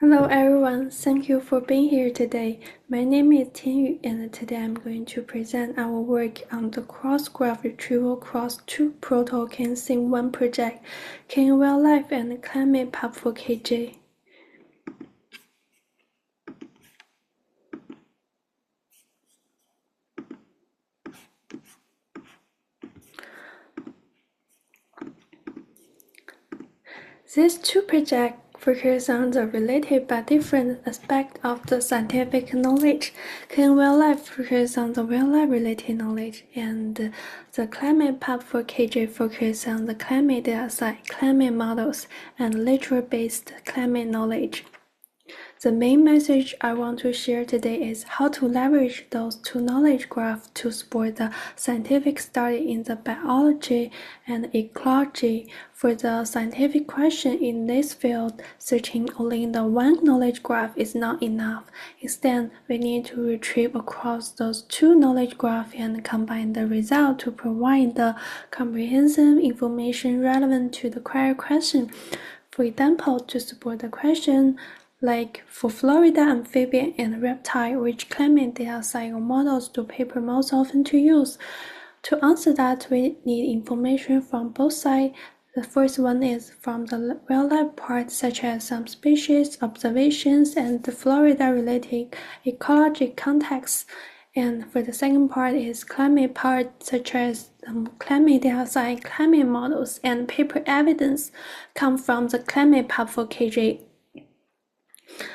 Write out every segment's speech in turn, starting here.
Hello everyone, thank you for being here today. My name is Tianyu and today I'm going to present our work on the cross-graph retrieval across two Proto-OKN Sim1 project, KN-Wildlife and ClimatePub4KG. These two projects focus on the related but different aspects of the scientific knowledge. KN-Wildlife focuses on the wildlife-related knowledge, and the ClimatePub4KG focuses on the climate data, climate models, and literature-based climate knowledge. The main message I want to share today is how to leverage those two knowledge graphs to support the scientific study in the biology and ecology. For the scientific question in this field, searching only in the one knowledge graph is not enough. Instead, we need to retrieve across those two knowledge graphs and combine the result to provide the comprehensive information relevant to the query question. For example, to support the question, like for Florida amphibian and reptile, which climate data cycle models do people most often to use? To answer that, we need information from both sides. The first one is from the wildlife part, such as some species observations and the Florida-related ecology context. And for the second part is climate part, such as climate data, climate models, and paper evidence come from the ClimatePub4KG.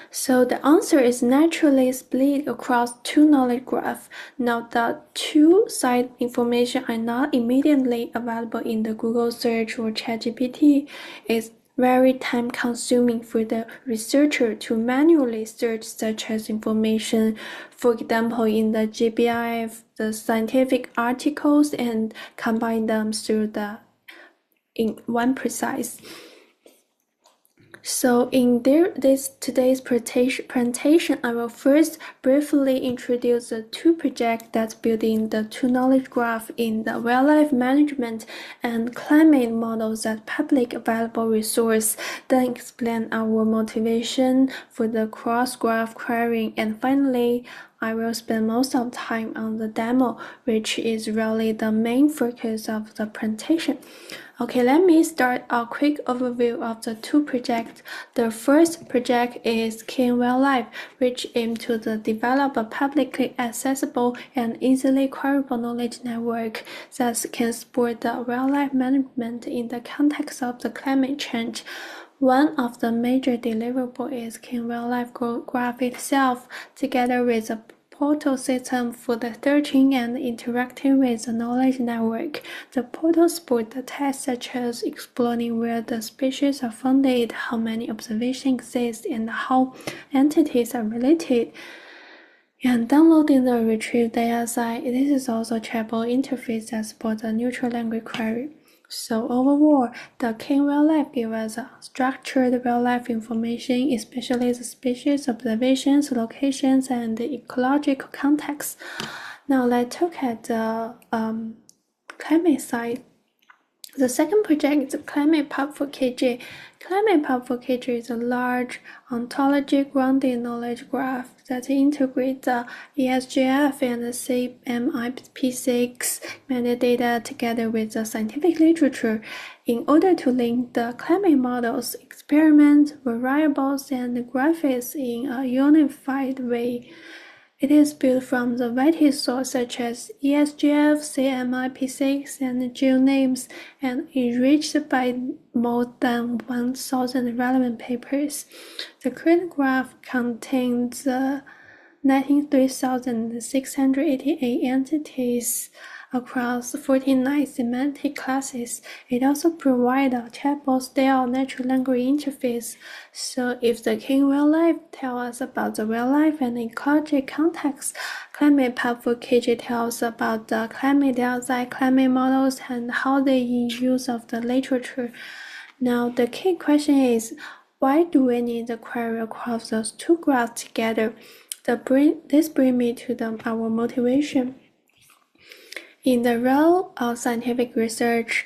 So the answer is naturally split across two knowledge graphs. Now the two side information are not immediately available in the Google search or ChatGPT. It's very time consuming for the researcher to manually search such as information, for example, in the GBIF, the scientific articles, and combine them through in one precise. So in today's presentation, I will first briefly introduce the two projects that's building the two knowledge graph in the wildlife management and climate models as public available resource, then explain our motivation for the cross-graph querying, and finally, I will spend most of the time on the demo, which is really the main focus of the presentation. Okay, let me start a quick overview of the two projects. The first project is KN-Wildlife, which aims to develop a publicly accessible and easily queryable knowledge network that can support the wildlife management in the context of the climate change. One of the major deliverables is KN-Wildlife graph itself, together with a portal system for the searching and interacting with the knowledge network. The portal supports the tasks such as exploring where the species are found, how many observations exist, and how entities are related. And downloading the retrieved data set, this is also a chatbot interface that supports a neutral language query. So overall, the KN-Wildlife gives us a structured wildlife information, especially the species observations, locations, and the ecological context. Now let's look at the climate side. The second project is the ClimatePub4KG. ClimatePub4KG is a large ontology-grounded knowledge graph that integrates the ESGF and the CMIP6 metadata together with the scientific literature in order to link the climate models, experiments, variables, and graphics in a unified way. It is built from the various sources such as ESGF, CMIP6, and GeoNames, and enriched by more than 1,000 relevant papers. The current graph contains 93,688 entities across 49 semantic classes. It also provides a chatbot-style natural language interface. So if the KN-Wildlife tells us about the wildlife and ecology context, ClimatePub4KG tells about the climate data, climate models, and how they use of the literature. Now the key question is, why do we need the query across those two graphs together? This brings me to our motivation. In the realm of scientific research,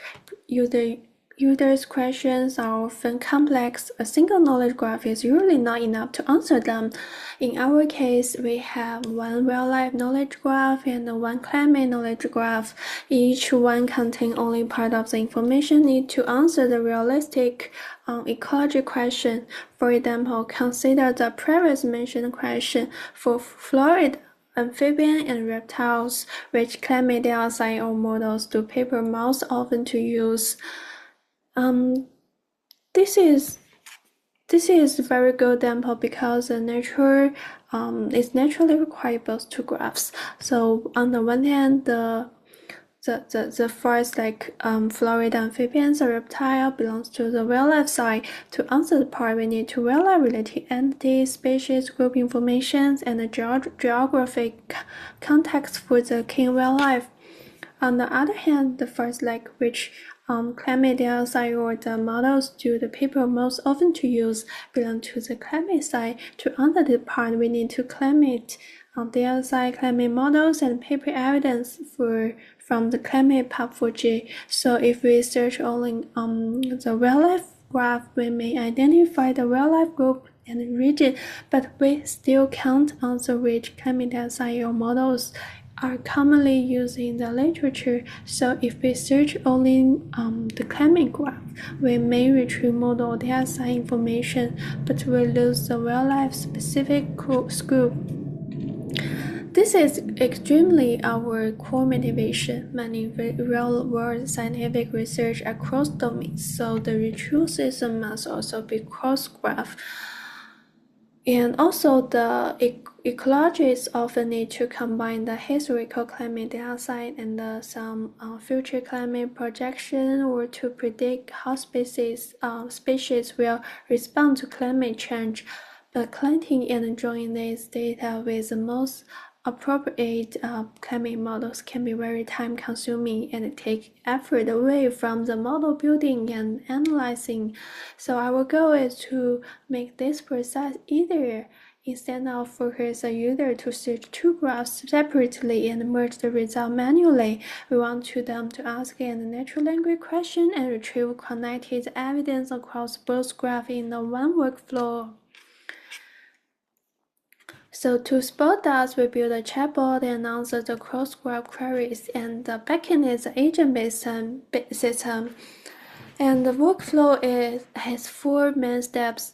users' questions are often complex. A single knowledge graph is usually not enough to answer them. In our case, we have one wildlife knowledge graph and one climate knowledge graph. Each one contains only part of the information needed to answer the realistic ecology question. For example, consider the previously mentioned question for Florida amphibians and reptiles, which climate dioxide or models do people most often to use. This is very good example because the nature is naturally require both two graphs. So on the one hand, the first Florida amphibians or reptile belongs to the wildlife side. To answer the part, we need to wildlife related entities, species, group information, and the geographic context for the KN-Wildlife. On the other hand, the first which climate dioxide or the models do the people most often to use belong to the climate side. To answer this part, we need to climate dioxide climate models and paper evidence from the ClimatePub4KG. So if we search only the wildlife graph, we may identify the wildlife group and region, but we still can't answer which climate dioxide or models are commonly used in the literature. So if we search only the climate graph, we may retrieve model dioxide information, but we lose the wildlife specific scope. This is extremely our core motivation. Many real-world scientific research across domains, so the retrieval system must also be cross-graph. And also, the ecologists often need to combine the historical climate dioxide and some future climate projection, or to predict how species will respond to climate change. But collecting and drawing this data with the most appropriate climate models can be very time-consuming and take effort away from the model building and analyzing. So our goal is to make this process easier. Instead of focus the user to search two graphs separately and merge the result manually, we want them to ask a natural language question and retrieve connected evidence across both graphs in the one workflow. So to support that, we build a chatbot and answer the cross-graph queries, and the backend is an agent-based system. And the workflow has four main steps.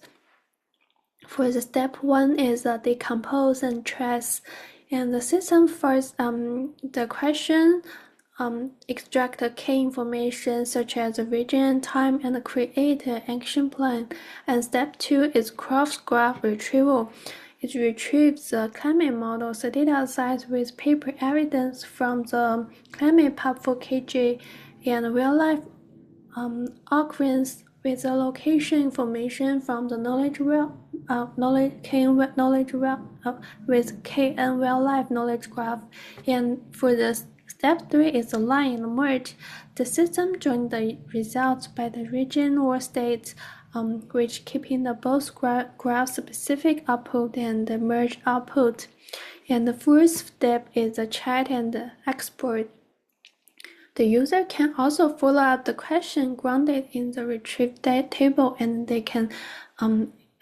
For the step one is decompose and trace, and the system first the question extract the key information such as the region, time, and create an action plan. And step two is cross-graph retrieval. It retrieves the climate models data sets with paper evidence from the ClimatePub4KG and real-life occurrence with the location information from the with KN-Wildlife knowledge graph. And for the step 3 is align and merge. The system joins the results by the region or state, which keeping the both graph-specific output and the merge output. And the fourth step is the chat and the export. The user can also follow up the question grounded in the retrieved table, and they can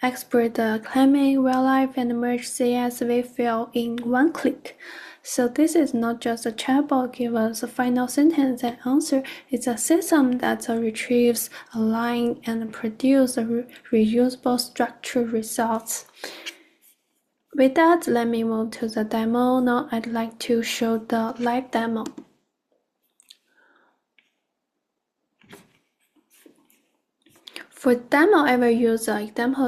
export the climate, wildlife, and merge CSV file in one click. So this is not just a chatbot give us a final sentence and answer. It's a system that retrieves, aligns, and produces reusable structured results. With that, let me move to the demo. Now I'd like to show the live demo. For demo, I will use an example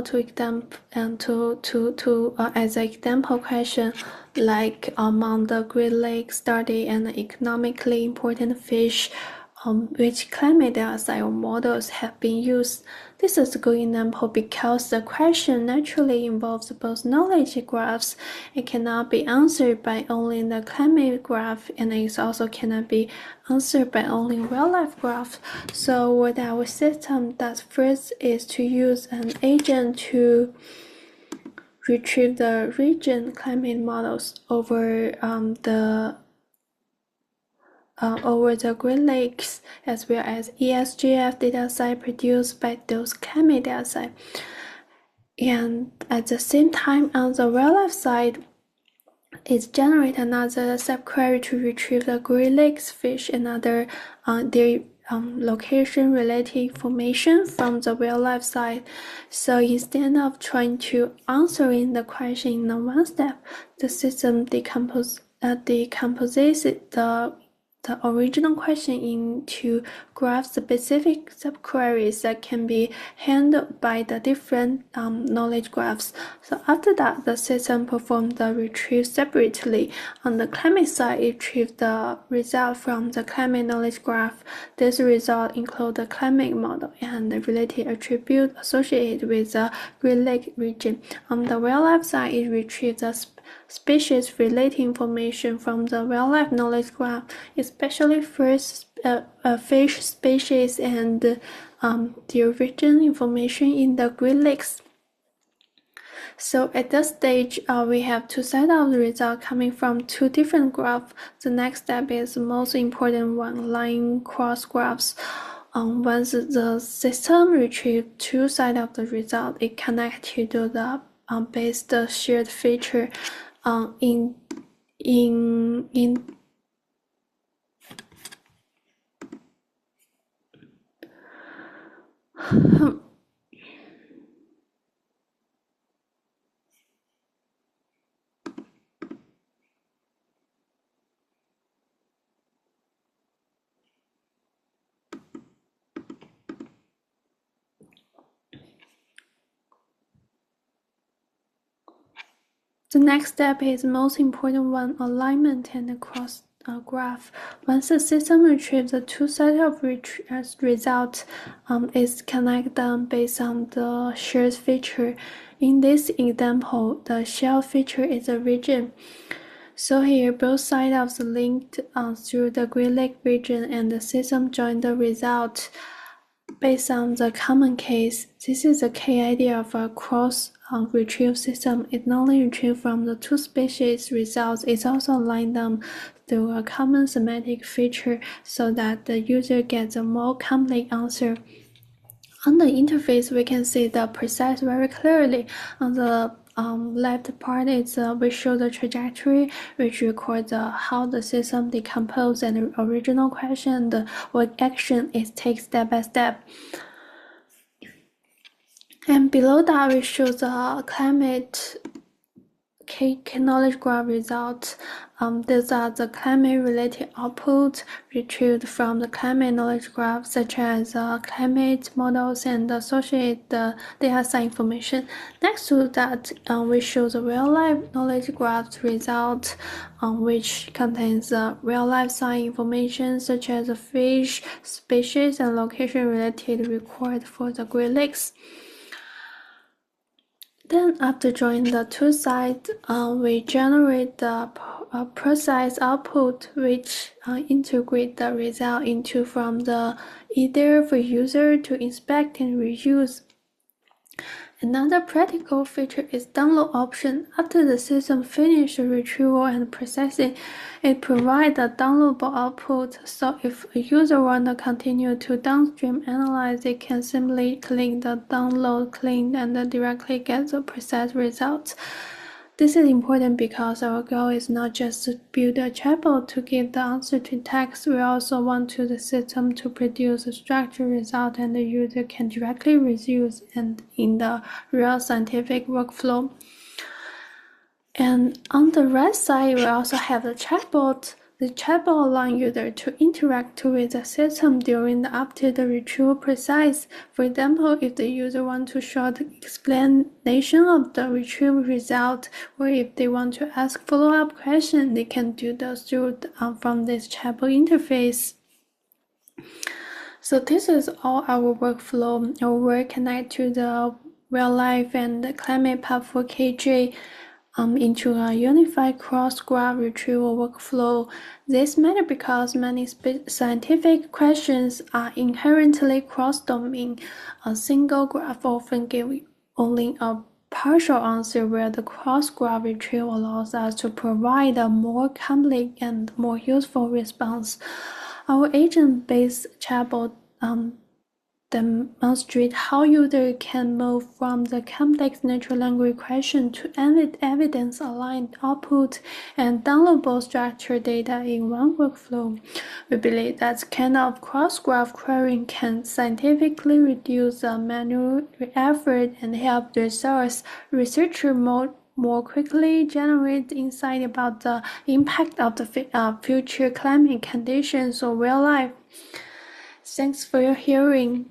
as an example question, like among the Great Lakes study and economically important fish, which climate dioxide models have been used. This is a good example because the question naturally involves both knowledge graphs. It cannot be answered by only the climate graph, and it also cannot be answered by only wildlife graph. So what our system does first is to use an agent to retrieve the region climate models over over the Great Lakes, as well as ESGF dataset produced by those climate dataset. And at the same time, on the wildlife side, it generates another subquery to retrieve the Great Lakes fish and other their location-related information from the wildlife side. So instead of trying to answering the question in one step, the system decomposes the original question into graph-specific subqueries that can be handled by the different knowledge graphs. So after that, the system performs the retrieve separately. On the climate side, it retrieves the result from the climate knowledge graph. This result includes the climate model and the related attribute associated with the Great Lake region. On the wildlife side, it retrieves the species-related information from the wildlife knowledge graph, especially fish species and the origin information in the Great Lakes. So at this stage, we have two sets of the result coming from two different graphs. The next step is the most important one, line cross graphs. Once the system retrieves two sides of the result, it connects to the based shared feature in The next step is the most important one, alignment and cross graph. Once the system retrieves the two sets of results, it's connected based on the shared feature. In this example, the shared feature is a region. So here, both sides of the linked through the Great Lake region, and the system join the result based on the common case. This is the key idea of a cross retrieve system. It not only retrieves from the two species results, it also aligns them through a common semantic feature so that the user gets a more complete answer. On the interface, we can see the process very clearly. On the left part is we show the trajectory, which records how the system decomposes and the original question, and what action it takes step by step. And below that, we show the climate knowledge graph results. These are the climate-related outputs retrieved from the climate knowledge graph, such as climate models and associated data set information. Next to that, we show the real-life knowledge graph results, which contains real-life science information, such as fish, species, and location-related record for the Great Lakes. Then after joining the two sides, we generate the process output, which integrate the result into from the either for user to inspect and reuse. Another practical feature is download option. After the system finishes the retrieval and processing, it provides a downloadable output. So if a user wants to continue to downstream analyze, it can simply click the download link and directly get the processed results. This is important because our goal is not just to build a chatbot to give the answer to text. We also want the system to produce a structured result and the user can directly reuse and in the real scientific workflow. And on the right side, we also have the chatbot. The chatbot allows users to interact with the system during the after the retrieval process. For example, if the user wants to show the explanation of the retrieval result, or if they want to ask follow-up questions, they can do those through from this chatbot interface. So this is all our workflow. Our work connect to the wildlife and the ClimatePub4KG into a unified cross-graph retrieval workflow. This matters because many scientific questions are inherently cross-domain. A single graph often gives only a partial answer where the cross-graph retrieval allows us to provide a more complete and more useful response. Our agent-based chatbot demonstrate how users can move from the complex natural language question to evidence-aligned output and downloadable structured data in one workflow. We believe that kind of cross-graph querying can scientifically reduce the manual effort and help researchers more quickly generate insight about the impact of the future climate conditions or real life. Thanks for your hearing.